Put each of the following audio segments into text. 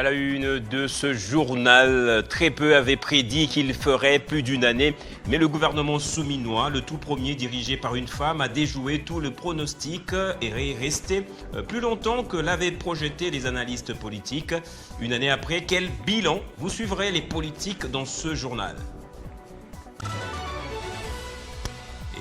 À la une de ce journal, très peu avaient prédit qu'il ferait plus d'une année, mais le gouvernement souminois, le tout premier dirigé par une femme, a déjoué tout le pronostic et est resté plus longtemps que l'avaient projeté les analystes politiques. Une année après, quel bilan? Vous suivrez les politiques dans ce journal.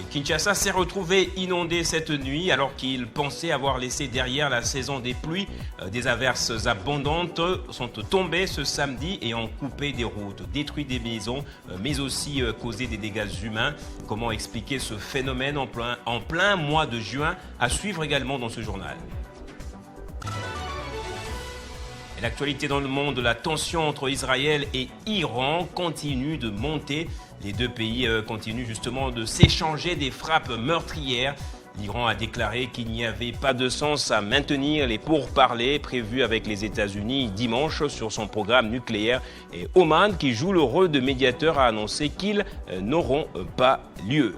Kinshasa s'est retrouvé inondé cette nuit alors qu'il pensait avoir laissé derrière la saison des pluies. Des averses abondantes sont tombées ce samedi et ont coupé des routes, détruit des maisons, mais aussi causé des dégâts humains. Comment expliquer ce phénomène en plein mois de juin? À suivre également dans ce journal. L'actualité dans le monde, la tension entre Israël et Iran continue de monter. Les deux pays continuent justement de s'échanger des frappes meurtrières. L'Iran a déclaré qu'il n'y avait pas de sens à maintenir les pourparlers prévus avec les États-Unis dimanche sur son programme nucléaire. Et Oman, qui joue le rôle de médiateur, a annoncé qu'ils n'auront pas lieu.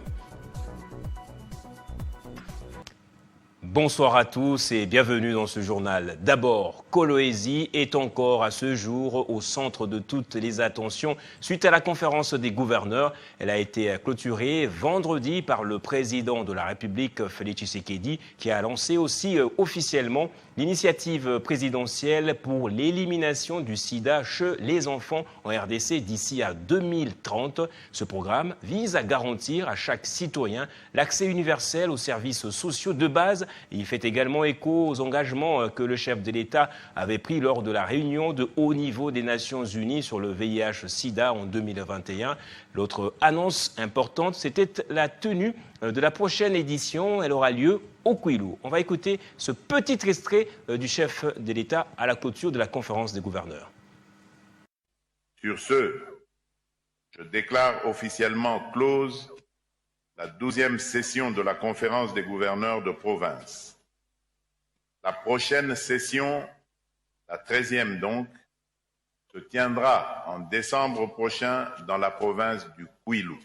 Bonsoir à tous et bienvenue dans ce journal. D'abord, Kolwezi est encore à ce jour au centre de toutes les attentions suite à la conférence des gouverneurs. Elle a été clôturée vendredi par le président de la République, Félix Tshisekedi, qui a lancé aussi officiellement l'initiative présidentielle pour l'élimination du sida chez les enfants en RDC d'ici à 2030. Ce programme vise à garantir à chaque citoyen l'accès universel aux services sociaux de base. Il fait également écho aux engagements que le chef de l'État avait pris lors de la réunion de haut niveau des Nations Unies sur le VIH-Sida en 2021. L'autre annonce importante, c'était la tenue de la prochaine édition. Elle aura lieu au Kwilu. On va écouter ce petit extrait du chef de l'État à la clôture de la conférence des gouverneurs. Sur ce, je déclare officiellement close la 12e session de la conférence des gouverneurs de province. La prochaine session, la 13e donc, se tiendra en décembre prochain dans la province du Kwilu.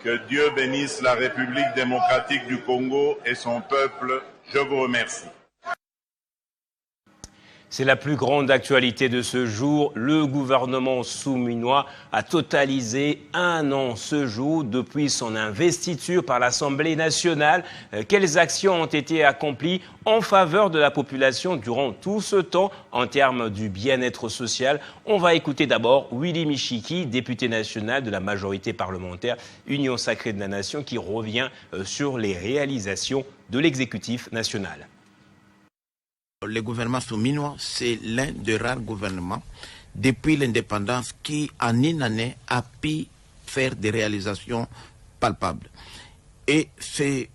Que Dieu bénisse la République démocratique du Congo et son peuple. Je vous remercie. C'est la plus grande actualité de ce jour. Le gouvernement souminois a totalisé 1 an ce jour depuis son investiture par l'Assemblée nationale. Quelles actions ont été accomplies en faveur de la population durant tout ce temps en termes du bien-être social? On va écouter d'abord Willy Michiki, député national de la majorité parlementaire Union sacrée de la nation, qui revient sur les réalisations de l'exécutif national. Le gouvernement souminois, c'est l'un des rares gouvernements depuis l'indépendance qui, en une année, a pu faire des réalisations palpables. Et ces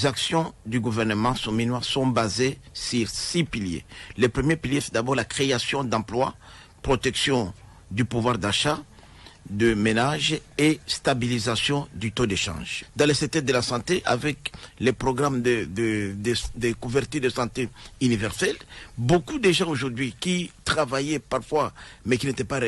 actions du gouvernement souminois sont basées sur 6 piliers. Le premier pilier, c'est d'abord la création d'emplois, protection du pouvoir d'achat, de ménage et stabilisation du taux d'échange. Dans le secteur de la santé, avec les programmes de couverture de santé universelle, beaucoup de gens aujourd'hui qui travaillaient parfois mais qui n'étaient pas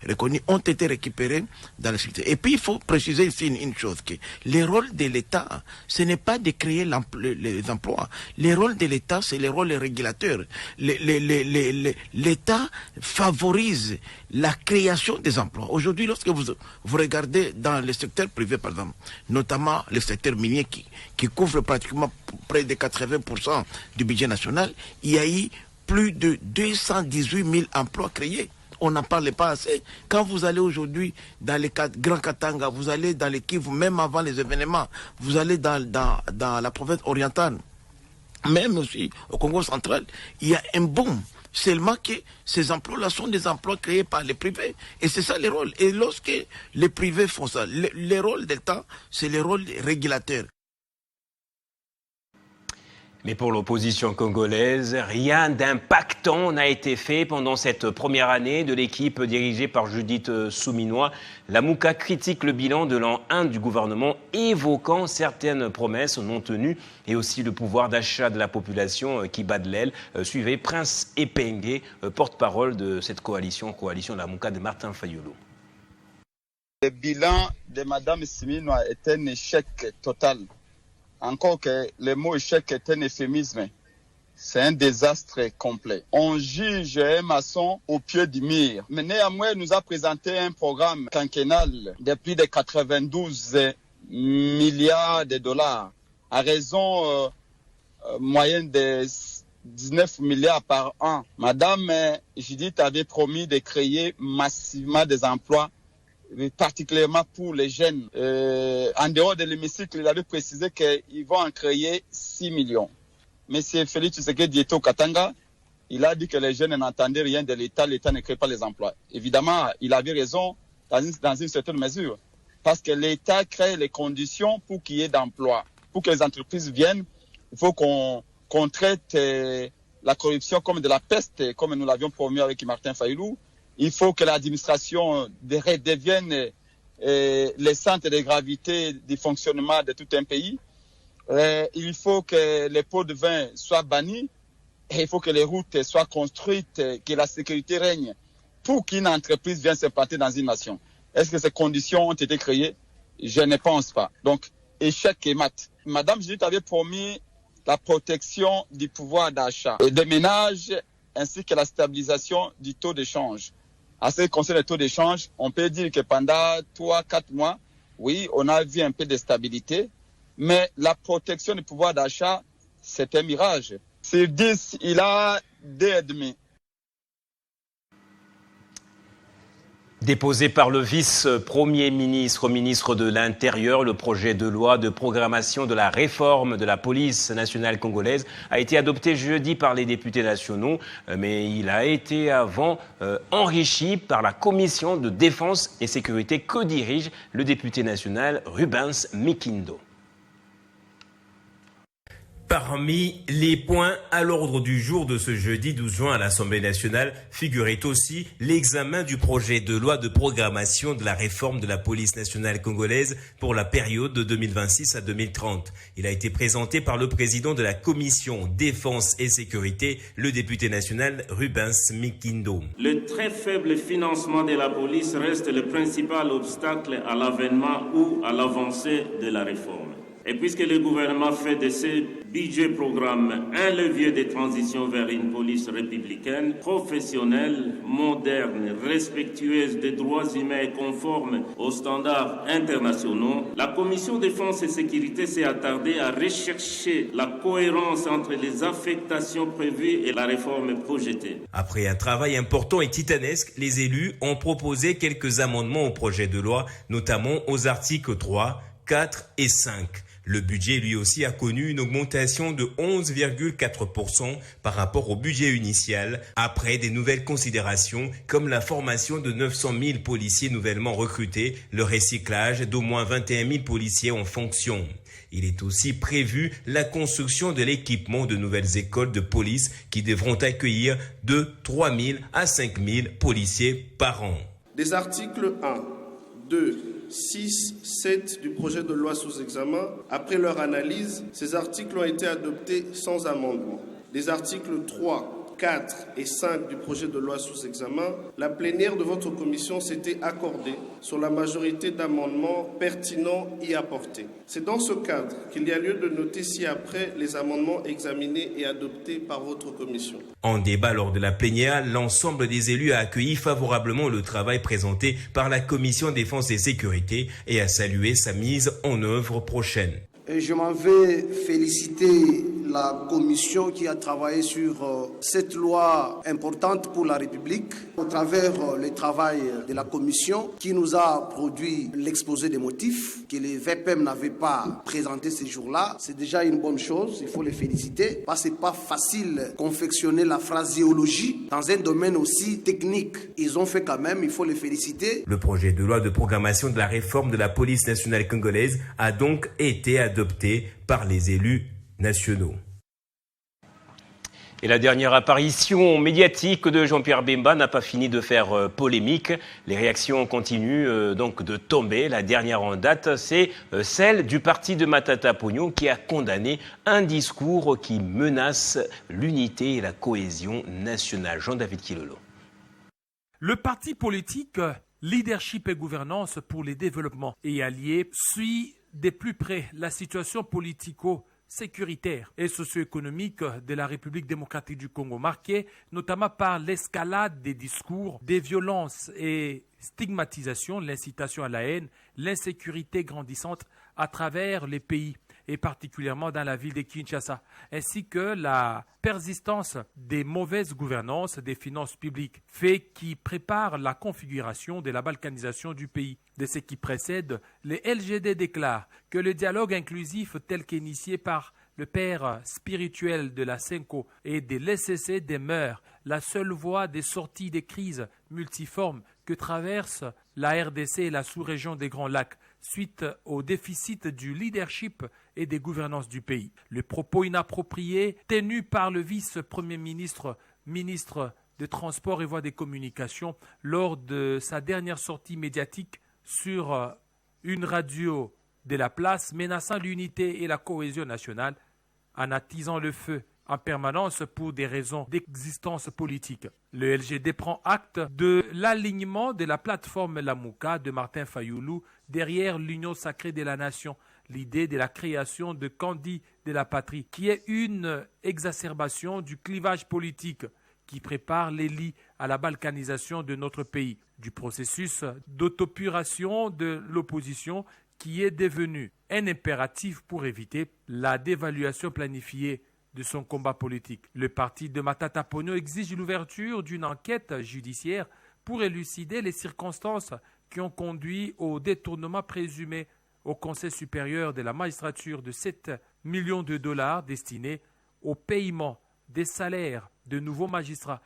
reconnus ont été récupérés dans le secteur. Et puis il faut préciser ici une chose, que le rôle de l'État, ce n'est pas de créer les emplois. Le rôle de l'État, c'est le rôle régulateur. L'État favorise la création des emplois. Aujourd'hui, lorsque vous regardez dans le secteur privé, par exemple, notamment le secteur minier qui couvre pratiquement près de 80% du budget national, il y a eu plus de 218 000 emplois créés. On n'en parle pas assez. Quand vous allez aujourd'hui dans les Grands Katanga, vous allez dans les Kivu, même avant les événements, vous allez dans la province orientale, même aussi au Congo central, il y a un boom. Seulement que ces emplois-là sont des emplois créés par les privés. Et c'est ça le rôle. Et lorsque les privés font ça, le rôle de l'État, c'est le rôle régulateur. Mais pour l'opposition congolaise, rien d'impactant n'a été fait pendant cette première année de l'équipe dirigée par Judith Souminois. La Mouka critique le bilan de l'an 1 du gouvernement, évoquant certaines promesses non tenues et aussi le pouvoir d'achat de la population qui bat de l'aile. Suivez Prince Epengue, porte-parole de cette coalition de la Mouka de Martin Fayulu. Le bilan de Mme Souminois est un échec total. Encore que le mot échec est un euphémisme. C'est un désastre complet. On juge un maçon au pied du mur. Mais néanmoins, il nous a présenté un programme quinquennal de plus de 92 milliards de dollars à raison moyenne de 19 milliards par an. Madame Judith avait promis de créer massivement des emplois, particulièrement pour les jeunes. En dehors de l'hémicycle, il avait précisé qu'ils vont en créer 6 millions. Monsieur Félix Tshisekedi était au Katanga, il a dit que les jeunes n'entendaient rien de l'État ne crée pas les emplois. Évidemment, il avait raison dans une certaine mesure, parce que l'État crée les conditions pour qu'il y ait d'emplois. Pour que les entreprises viennent, il faut qu'on traite la corruption comme de la peste, comme nous l'avions promis avec Martin Fayulu. Il faut que l'administration devienne le centre de gravité du fonctionnement de tout un pays. Il faut que les pots de vin soient bannis. Et il faut que les routes soient construites, que la sécurité règne pour qu'une entreprise vienne s'implanter dans une nation. Est-ce que ces conditions ont été créées? Je ne pense pas. Donc, échec et mat. Madame Judith avait promis la protection du pouvoir d'achat des ménages ainsi que la stabilisation du taux d'échange. À ce qui concerne le taux d'échange, on peut dire que pendant 3-4 mois, oui, on a vu un peu de stabilité, mais la protection du pouvoir d'achat, c'est un mirage. Sur 10, il a 2,5. Déposé par le vice-premier ministre, ministre de l'Intérieur, le projet de loi de programmation de la réforme de la police nationale congolaise a été adopté jeudi par les députés nationaux, mais il a été avant enrichi par la commission de défense et sécurité que dirige le député national Rubens Mikindo. Parmi les points à l'ordre du jour de ce jeudi 12 juin à l'Assemblée nationale figurait aussi l'examen du projet de loi de programmation de la réforme de la police nationale congolaise pour la période de 2026 à 2030. Il a été présenté par le président de la commission défense et sécurité, le député national Rubens Mikindo. Le très faible financement de la police reste le principal obstacle à l'avènement ou à l'avancée de la réforme. Et puisque le gouvernement fait de ce budget programme un levier de transition vers une police républicaine, professionnelle, moderne, respectueuse des droits humains et conforme aux standards internationaux, la Commission défense et sécurité s'est attardée à rechercher la cohérence entre les affectations prévues et la réforme projetée. Après un travail important et titanesque, les élus ont proposé quelques amendements au projet de loi, notamment aux articles 3, 4 et 5. Le budget, lui aussi, a connu une augmentation de 11,4% par rapport au budget initial, après des nouvelles considérations comme la formation de 900 000 policiers nouvellement recrutés, le recyclage d'au moins 21 000 policiers en fonction. Il est aussi prévu la construction de l'équipement de nouvelles écoles de police qui devront accueillir de 3 000 à 5 000 policiers par an. Des articles 1, 2, 6, 7 du projet de loi sous examen, après leur analyse, ces articles ont été adoptés sans amendement. Les articles 3, 4 et 5 du projet de loi sous examen, la plénière de votre commission s'était accordée sur la majorité d'amendements pertinents y apportés. C'est dans ce cadre qu'il y a lieu de noter ci-après les amendements examinés et adoptés par votre commission. En débat lors de la plénière, l'ensemble des élus a accueilli favorablement le travail présenté par la commission défense et sécurité et a salué sa mise en œuvre prochaine. Et je m'en vais féliciter la commission qui a travaillé sur cette loi importante pour la République au travers le travail de la commission qui nous a produit l'exposé des motifs que les VPM n'avaient pas présenté ces jours-là. C'est déjà une bonne chose, il faut les féliciter parce que c'est pas facile de confectionner la phraséologie dans un domaine aussi technique. Ils ont fait quand même, il faut les féliciter. Le projet de loi de programmation de la réforme de la police nationale congolaise a donc été adopté par les élus nationaux. Et la dernière apparition médiatique de Jean-Pierre Bemba n'a pas fini de faire polémique. Les réactions continuent donc de tomber. La dernière en date, c'est celle du parti de Matata Ponyo qui a condamné un discours qui menace l'unité et la cohésion nationale. Jean-David Kilolo. Le parti politique Leadership et Gouvernance pour le Développement et Alliés suit de plus près la situation politico-sécuritaire et socio-économique de la République démocratique du Congo, marquée notamment par l'escalade des discours, des violences et stigmatisation, l'incitation à la haine, l'insécurité grandissante à travers les pays et particulièrement dans la ville de Kinshasa, ainsi que la persistance des mauvaises gouvernances des finances publiques, fait qui prépare la configuration de la balkanisation du pays. De ce qui précède, les LGD déclarent que le dialogue inclusif tel qu'initié par le père spirituel de la Senko et de l'SCC demeure la seule voie des sorties des crises multiformes que traversent la RDC et la sous-région des Grands Lacs, suite au déficit du leadership et des gouvernances du pays. Le propos inapproprié tenu par le vice-premier ministre, ministre des Transports et Voies des Communications, lors de sa dernière sortie médiatique sur une radio de la place, menaçant l'unité et la cohésion nationale, en attisant le feu en permanence pour des raisons d'existence politique. Le LGD prend acte de l'alignement de la plateforme Lamouka de Martin Fayoulou derrière l'Union sacrée de la nation, l'idée de la création de Kandi de la patrie, qui est une exacerbation du clivage politique qui prépare les lits à la balkanisation de notre pays, du processus d'autopuration de l'opposition qui est devenu un impératif pour éviter la dévaluation planifiée de son combat politique. Le parti de Matata Ponyo exige l'ouverture d'une enquête judiciaire pour élucider les circonstances qui ont conduit au détournement présumé au Conseil supérieur de la magistrature de 7 millions de dollars destinés au paiement des salaires de nouveaux magistrats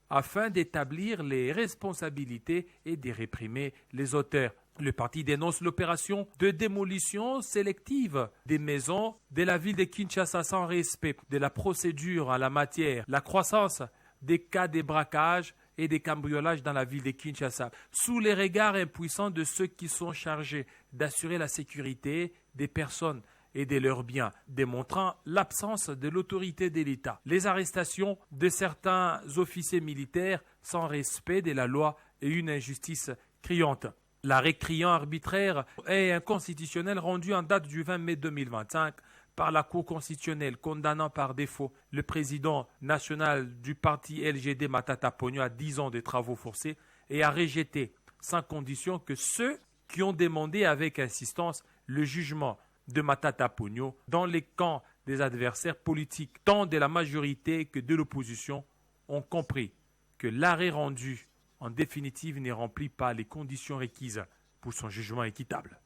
afin d'établir les responsabilités et de réprimer les auteurs. Le parti dénonce l'opération de démolition sélective des maisons de la ville de Kinshasa sans respect de la procédure en la matière, la croissance des cas de braquage et des cambriolages dans la ville de Kinshasa, sous les regards impuissants de ceux qui sont chargés d'assurer la sécurité des personnes et de leurs biens, démontrant l'absence de l'autorité de l'État. Les arrestations de certains officiers militaires sans respect de la loi et une injustice criante. L'arrêt criant arbitraire et inconstitutionnel rendu en date du 20 mai 2025 par la Cour constitutionnelle condamnant par défaut le président national du parti LGD Matata Ponyo à 10 ans de travaux forcés et a rejeté sans condition que ceux qui ont demandé avec insistance le jugement de Matata Ponyo dans les camps des adversaires politiques, tant de la majorité que de l'opposition, ont compris que l'arrêt rendu en définitive ne remplit pas les conditions requises pour son jugement équitable.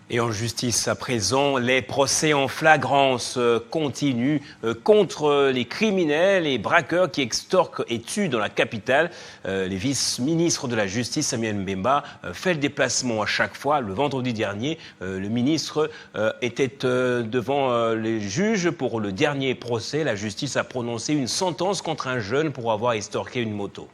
Et en justice à présent, les procès en flagrance continuent contre les criminels et braqueurs qui extorquent et tuent dans la capitale. Le vice-ministre de la Justice, Samuel Mbemba, fait le déplacement à chaque fois. Le vendredi dernier, le ministre était devant les juges pour le dernier procès. La justice a prononcé une sentence contre un jeune pour avoir extorqué une moto.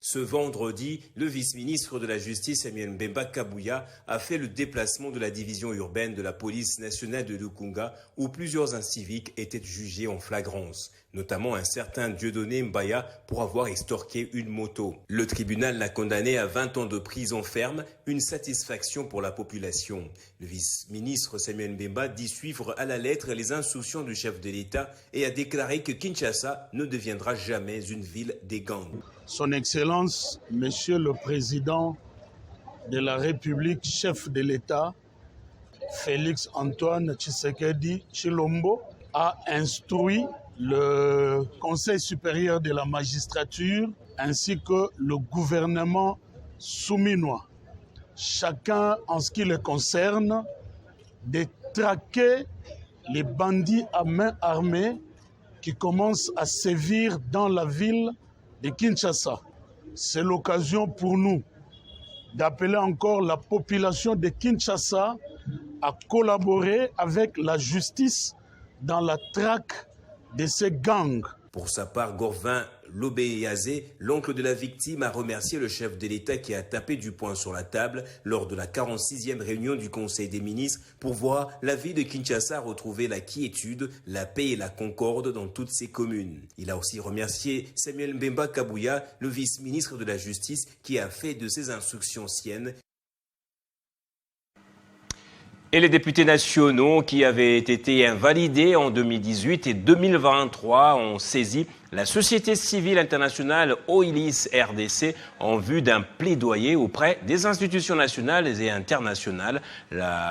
Ce vendredi, le vice-ministre de la Justice, Samuel Mbemba Kabouya, a fait le déplacement de la division urbaine de la police nationale de Lukunga, où plusieurs inciviques étaient jugés en flagrance, notamment un certain Dieudonné Mbaya pour avoir extorqué une moto. Le tribunal l'a condamné à 20 ans de prison ferme, une satisfaction pour la population. Le vice-ministre Samuel Mbemba dit suivre à la lettre les instructions du chef de l'État et a déclaré que Kinshasa ne deviendra jamais une ville des gangs. Son Excellence, Monsieur le Président de la République, chef de l'État, Félix Antoine Tshisekedi Tshilombo, a instruit le Conseil supérieur de la magistrature ainsi que le gouvernement souminois, chacun en ce qui le concerne, de traquer les bandits à main armée qui commencent à sévir dans la ville de Kinshasa. C'est l'occasion pour nous d'appeler encore la population de Kinshasa à collaborer avec la justice dans la traque de ces gangs. Pour sa part, Gorvin Lobéazé, l'oncle de la victime, a remercié le chef de l'État qui a tapé du poing sur la table lors de la 46e réunion du Conseil des ministres pour voir la ville de Kinshasa retrouver la quiétude, la paix et la concorde dans toutes ses communes. Il a aussi remercié Samuel Mbemba Kabouya, le vice-ministre de la Justice, qui a fait de ses instructions siennes. Et les députés nationaux qui avaient été invalidés en 2018 et 2023 ont saisi la société civile internationale OILIS RDC en vue d'un plaidoyer auprès des institutions nationales et internationales.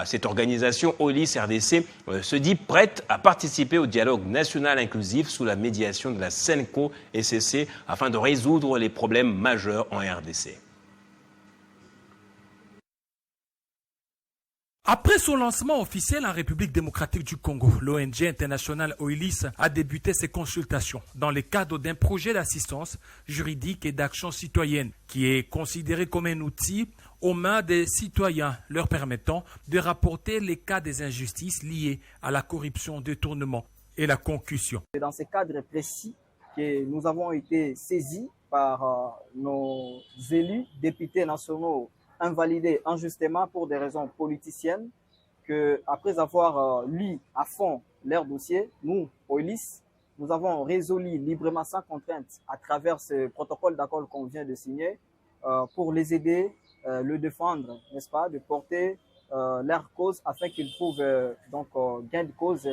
Cette organisation OILIS RDC se dit prête à participer au dialogue national inclusif sous la médiation de la CENCO-SCC afin de résoudre les problèmes majeurs en RDC. Après son lancement officiel en République démocratique du Congo, l'ONG internationale OILIS a débuté ses consultations dans le cadre d'un projet d'assistance juridique et d'action citoyenne qui est considéré comme un outil aux mains des citoyens leur permettant de rapporter les cas des injustices liées à la corruption, détournement et la concussion. C'est dans ce cadre précis que nous avons été saisis par nos élus, députés nationaux, invalidés injustement pour des raisons politiciennes, que après avoir lu à fond leur dossier, nous, OILIS, nous avons résolu librement sans contrainte à travers ce protocole d'accord qu'on vient de signer pour les aider, le défendre, n'est-ce pas, de porter leur cause afin qu'ils trouvent gain de cause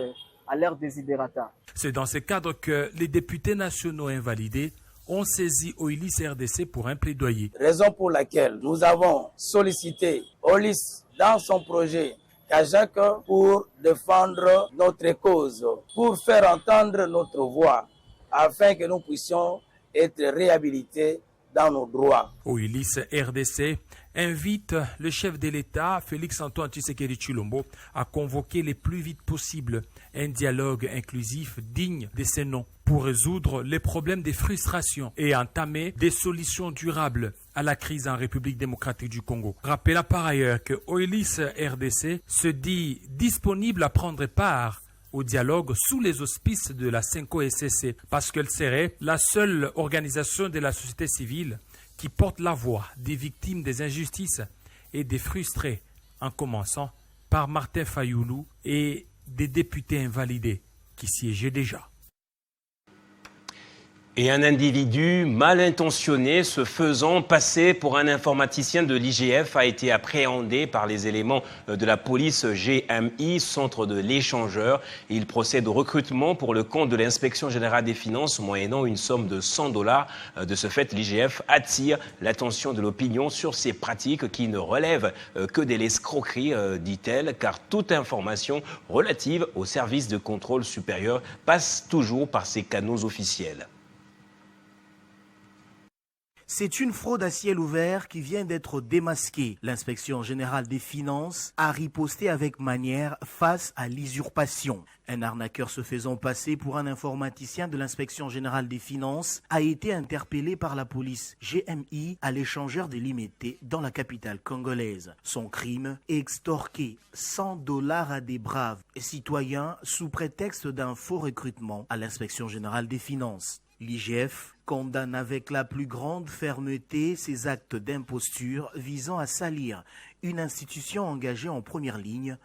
à leur désidérata. C'est dans ce cadre que les députés nationaux invalidés ont saisi OILIS RDC pour un plaidoyer. Raison pour laquelle nous avons sollicité OILIS dans son projet Kajak pour défendre notre cause, pour faire entendre notre voix, afin que nous puissions être réhabilités dans nos droits. OILIS RDC invite le chef de l'État, Félix Antoine Tshisekedi Tshilombo, à convoquer le plus vite possible un dialogue inclusif digne de ces noms pour résoudre les problèmes des frustrations et entamer des solutions durables à la crise en République démocratique du Congo. Rappelons par ailleurs que OILIS RDC se dit disponible à prendre part au dialogue sous les auspices de la CENCO-SCC parce qu'elle serait la seule organisation de la société civile qui porte la voix des victimes des injustices et des frustrés, en commençant par Martin Fayoulou et des députés invalidés qui siégeaient déjà. Et un individu mal intentionné se faisant passer pour un informaticien de l'IGF a été appréhendé par les éléments de la police GMI, centre de l'échangeur. Il procède au recrutement pour le compte de l'inspection générale des finances moyennant une somme de $100. De ce fait, l'IGF attire l'attention de l'opinion sur ces pratiques qui ne relèvent que de l'escroquerie, dit-elle, car toute information relative au service de contrôle supérieur passe toujours par ces canaux officiels. C'est une fraude à ciel ouvert qui vient d'être démasquée. L'inspection générale des finances a riposté avec manière face à l'usurpation. Un arnaqueur se faisant passer pour un informaticien de l'inspection générale des finances a été interpellé par la police GMI à l'échangeur de Limité dans la capitale congolaise. Son crime, extorquer $100 à des braves citoyens sous prétexte d'un faux recrutement à l'inspection générale des finances. L'IGF condamne avec la plus grande fermeté ces actes d'imposture visant à salir une institution engagée en première ligne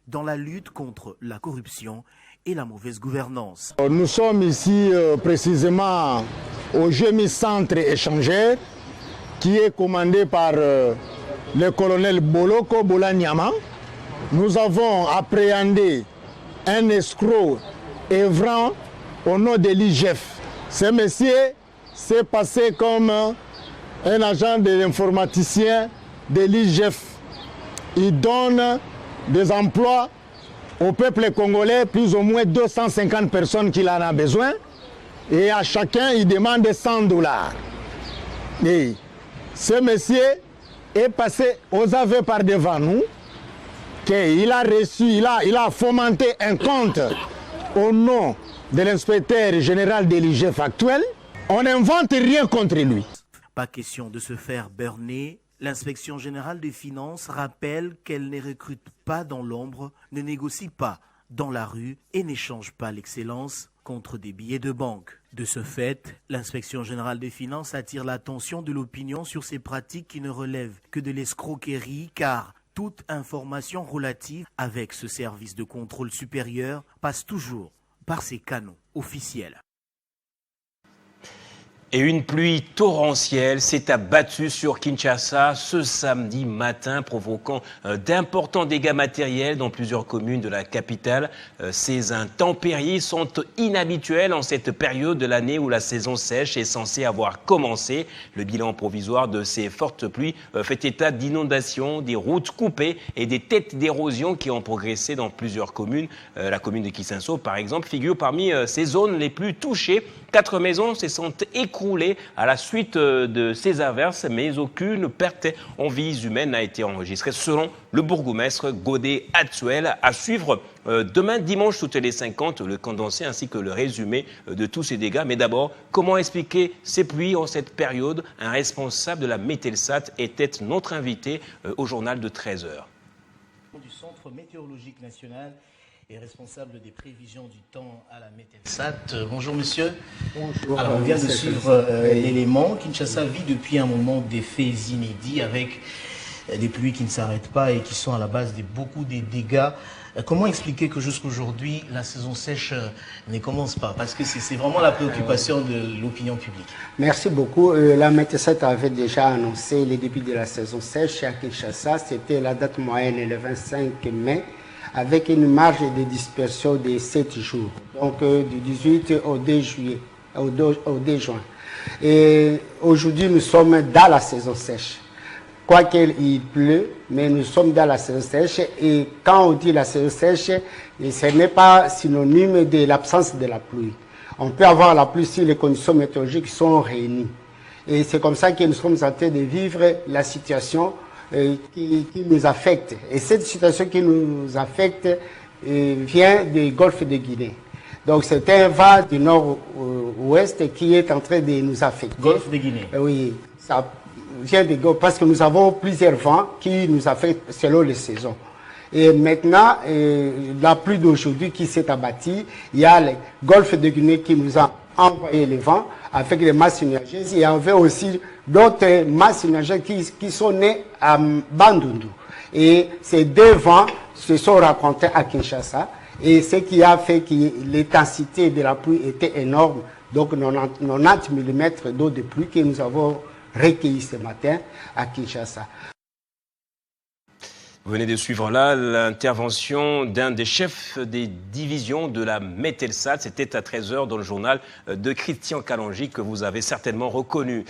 dans la lutte contre la corruption et la mauvaise gouvernance. Nous sommes ici précisément au GMI Centre Échangeur qui est commandé par le colonel Boloko Bolanyama. Nous avons appréhendé un escroc œuvrant au nom de l'IGF. Ce monsieur s'est passé comme un agent de l'informaticien de l'IGF. Il donne des emplois au peuple congolais, plus ou moins 250 personnes qu'il en a besoin. Et à chacun, il demande $100. Et ce monsieur est passé aux aveux par devant nous, qu'il a reçu, il a fomenté un compte au nom de l'inspecteur général de l'IGF actuel. On n'invente rien contre lui. Pas question de se faire berner. L'inspection générale des finances rappelle qu'elle ne recrute pas dans l'ombre, ne négocie pas dans la rue et n'échangent pas l'excellence contre des billets de banque. De ce fait, l'inspection générale des finances attire l'attention de l'opinion sur ces pratiques qui ne relèvent que de l'escroquerie, car toute information relative avec ce service de contrôle supérieur passe toujours par ses canaux officiels. Et une pluie torrentielle s'est abattue sur Kinshasa ce samedi matin, provoquant d'importants dégâts matériels dans plusieurs communes de la capitale. Ces intempéries sont inhabituelles en cette période de l'année où la saison sèche est censée avoir commencé. Le bilan provisoire de ces fortes pluies fait état d'inondations, des routes coupées et des têtes d'érosion qui ont progressé dans plusieurs communes. La commune de Kisinso, par exemple, figure parmi ces zones les plus touchées. 4 maisons se sont écroulées à la suite de ces averses, mais aucune perte en vies humaines n'a été enregistrée, selon le bourgmestre Godé Atsuel. À suivre demain dimanche toutes les 50, le condensé ainsi que le résumé de tous ces dégâts. Mais d'abord, comment expliquer ces pluies en cette période? Un responsable de la Mételsat était notre invité au journal de 13h. Du Centre météorologique national et responsable des prévisions du temps à la Mételsat. Bonjour monsieur. Bonjour. Alors on vient de suivre l'élément. Kinshasa vit depuis un moment des faits inédits avec des pluies qui ne s'arrêtent pas et qui sont à la base de beaucoup des dégâts. Comment expliquer que jusqu'aujourd'hui la saison sèche ne commence pas? Parce que c'est vraiment la préoccupation de l'opinion publique. Merci beaucoup. La Mételsat avait déjà annoncé le début de la saison sèche à Kinshasa. C'était la date moyenne le 25 mai. Avec une marge de dispersion de 7 jours, donc du 18 au 2 juillet, au 2 juin. Et aujourd'hui, nous sommes dans la saison sèche. Quoiqu'il pleut, mais nous sommes dans la saison sèche. Et quand on dit la saison sèche, ce n'est pas synonyme de l'absence de la pluie. On peut avoir la pluie si les conditions météorologiques sont réunies. Et c'est comme ça que nous sommes en train de vivre la situation qui nous affecte. Et cette situation qui nous affecte vient du golfe de Guinée. Donc c'est un vent du nord-ouest qui est en train de nous affecter. Golfe de Guinée. Oui, ça vient du golfe parce que nous avons plusieurs vents qui nous affectent selon les saisons. Et maintenant, la pluie d'aujourd'hui qui s'est abattue, il y a le golfe de Guinée qui nous a envoyé les vents avec les masses nuageuses. Il y avait aussi d'autres masses nuageuses qui sont nées à Bandundu. Et ces deux vents se sont rencontrés à Kinshasa. Et ce qui a fait que l'intensité de la pluie était énorme. Donc 90 mm d'eau de pluie que nous avons recueilli ce matin à Kinshasa. Vous venez de suivre là l'intervention d'un des chefs des divisions de la Mételsat. C'était à 13h dans le journal de Christian Kalangi que vous avez certainement reconnu.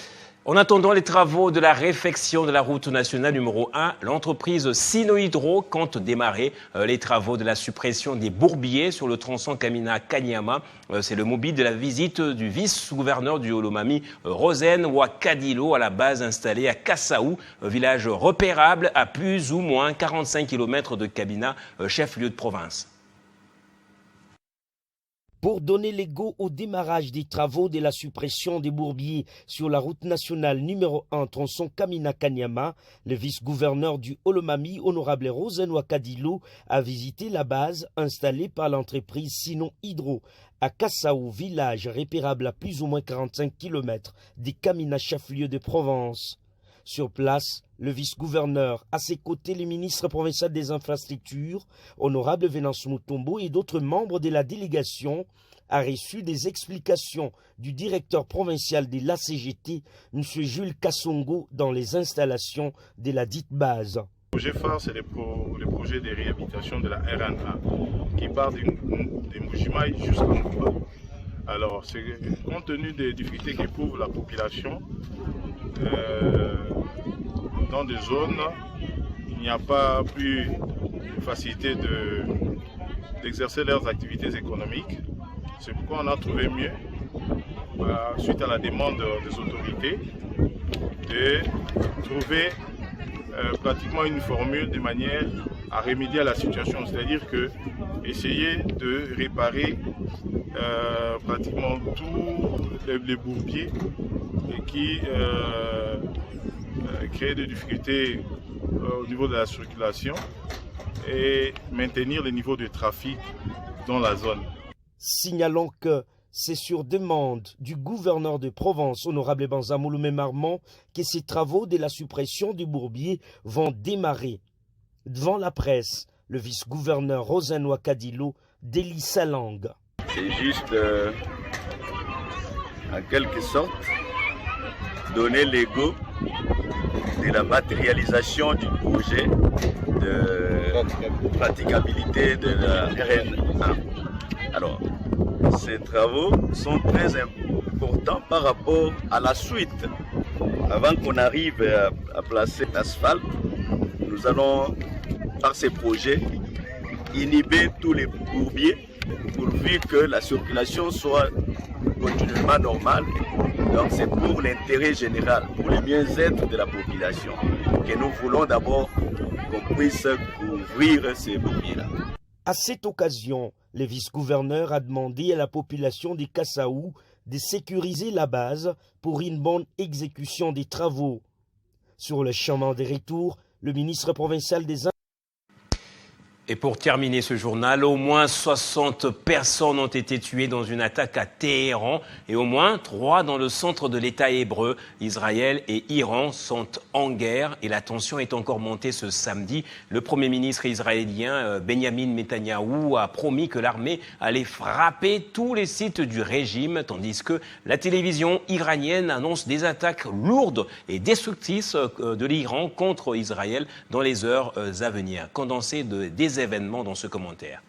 En attendant les travaux de la réfection de la route nationale numéro 1, l'entreprise Sino-Hydro compte démarrer les travaux de la suppression des bourbiers sur le tronçon Kamina-Kanyama. C'est le mobile de la visite du vice-gouverneur du Olomami, Rosen Wakadilo, à la base installée à Kassaou, village repérable à plus ou moins 45 km de Kamina, chef-lieu de province. Pour donner les go au démarrage des travaux de la suppression des bourbiers sur la route nationale numéro 1 tronçon Kamina-Kanyama, le vice-gouverneur du Olomami, honorable Rosen Wakadilo, a visité la base installée par l'entreprise Sino-Hydro à Kassaou, village repérable à plus ou moins 45 km des Kamina, chef-lieu de Provence. Sur place, le vice-gouverneur, à ses côtés le ministre provincial des infrastructures, honorable Venance Mutombo et d'autres membres de la délégation, a reçu des explications du directeur provincial de l'ACGT, M. Jules Kassongo, dans les installations de la dite base. Le projet phare, c'est le projet de réhabilitation de la RN1 qui part de Mbujimaï jusqu'à Mouba. Alors, compte tenu des difficultés qu'éprouve la population, dans des zones, il n'y a pas plus de facilité d'exercer leurs activités économiques. C'est pourquoi on a trouvé mieux, suite à la demande des autorités, de trouver pratiquement une formule de manière à remédier à la situation, c'est-à-dire que essayer de réparer pratiquement tous les bourbiers qui créent des difficultés au niveau de la circulation et maintenir le niveau de trafic dans la zone. Signalons que c'est sur demande du gouverneur de Provence, honorable Banza Mouloumé Marmont, que ces travaux de la suppression du bourbier vont démarrer. Devant la presse, le vice-gouverneur Rosenoa Kadilo délie sa langue. C'est juste, en quelque sorte, donner l'ego de la matérialisation du projet de praticabilité de la RN1. Alors, ces travaux sont très importants par rapport à la suite. Avant qu'on arrive à placer l'asphalte, nous allons, par ces projets, inhiber tous les bourbiers pourvu que la circulation soit continuellement normale. Donc c'est pour l'intérêt général, pour le bien-être de la population, que nous voulons d'abord qu'on puisse couvrir ces bourbiers-là. À cette occasion, le vice-gouverneur a demandé à la population des Kassaou de sécuriser la base pour une bonne exécution des travaux. Sur le chemin de retour, le ministre provincial des Et pour terminer ce journal, au moins 60 personnes ont été tuées dans une attaque à Téhéran et au moins 3 dans le centre de l'État hébreu. Israël et Iran sont en guerre et la tension est encore montée ce samedi. Le Premier ministre israélien Benjamin Netanyahou a promis que l'armée allait frapper tous les sites du régime, tandis que la télévision iranienne annonce des attaques lourdes et destructrices de l'Iran contre Israël dans les heures à venir. Condensé des événements dans ce commentaire.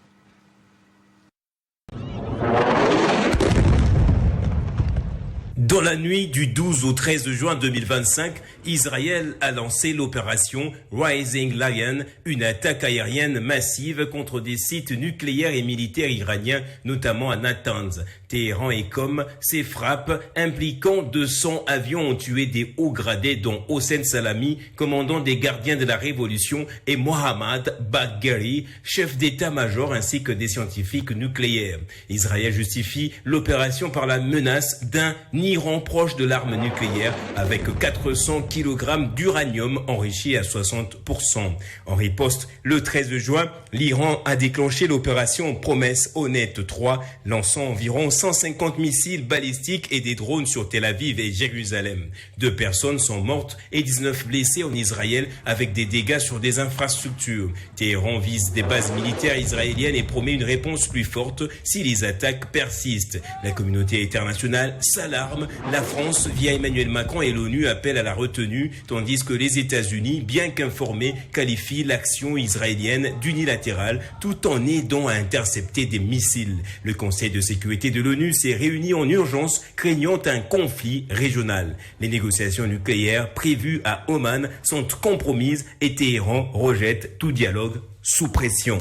Dans la nuit du 12 au 13 juin 2025, Israël a lancé l'opération Rising Lion, une attaque aérienne massive contre des sites nucléaires et militaires iraniens, notamment à Natanz. Téhéran et Qom, ces frappes impliquant 200 avions ont tué des hauts gradés dont Hossein Salami, commandant des gardiens de la Révolution, et Mohammad Bagheri, chef d'état-major ainsi que des scientifiques nucléaires. Israël justifie l'opération par la menace d'un Iran proche de l'arme nucléaire avec 400 kg d'uranium enrichi à 60%. En riposte, le 13 juin, l'Iran a déclenché l'opération Promesse Honnête 3, lançant environ 150 missiles balistiques et des drones sur Tel Aviv et Jérusalem. 2 personnes sont mortes et 19 blessées en Israël avec des dégâts sur des infrastructures. Téhéran vise des bases militaires israéliennes et promet une réponse plus forte si les attaques persistent. La communauté internationale s'alarme. La France, via Emmanuel Macron et l'ONU, appelle à la retenue, tandis que les États-Unis, bien qu'informés, qualifient l'action israélienne d'unilatérale tout en aidant à intercepter des missiles. Le Conseil de sécurité de l'ONU s'est réuni en urgence, craignant un conflit régional. Les négociations nucléaires prévues à Oman sont compromises et Téhéran rejette tout dialogue sous pression.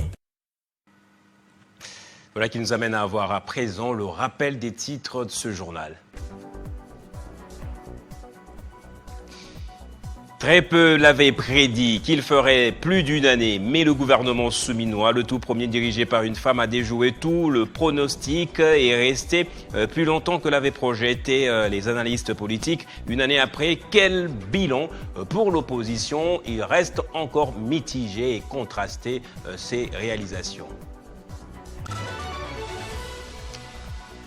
Voilà qui nous amène à avoir à présent le rappel des titres de ce journal. Très peu l'avaient prédit qu'il ferait plus d'une année, mais le gouvernement souminois, le tout premier dirigé par une femme, a déjoué tout le pronostic et est resté plus longtemps que l'avaient projeté les analystes politiques. Une année après, quel bilan pour l'opposition? Il reste encore mitigé et contrasté ces réalisations.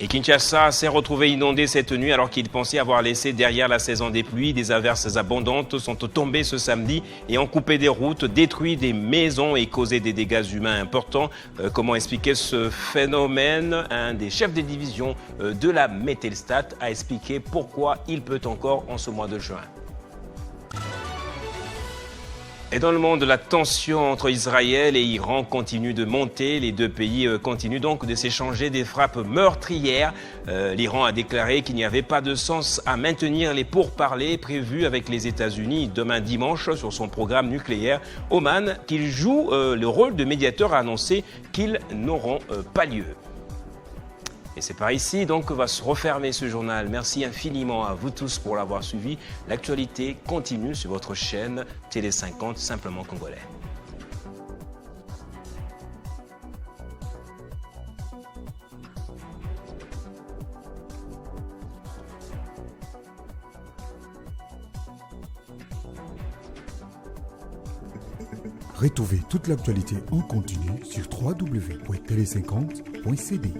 Et Kinshasa s'est retrouvé inondé cette nuit alors qu'il pensait avoir laissé derrière la saison des pluies. Des averses abondantes sont tombées ce samedi et ont coupé des routes, détruit des maisons et causé des dégâts humains importants. Comment expliquer ce phénomène? Un des chefs des divisions de la Metelstat a expliqué pourquoi il pleut encore en ce mois de juin. Et dans le monde, la tension entre Israël et Iran continue de monter. Les deux pays continuent donc de s'échanger des frappes meurtrières. L'Iran a déclaré qu'il n'y avait pas de sens à maintenir les pourparlers prévus avec les États-Unis demain dimanche sur son programme nucléaire. Oman, qu'il joue le rôle de médiateur, a annoncé qu'ils n'auront pas lieu. Et c'est par ici donc que va se refermer ce journal. Merci infiniment à vous tous pour l'avoir suivi. L'actualité continue sur votre chaîne Télé 50, simplement congolais. Retrouvez toute l'actualité en continu sur www.tele50.cd.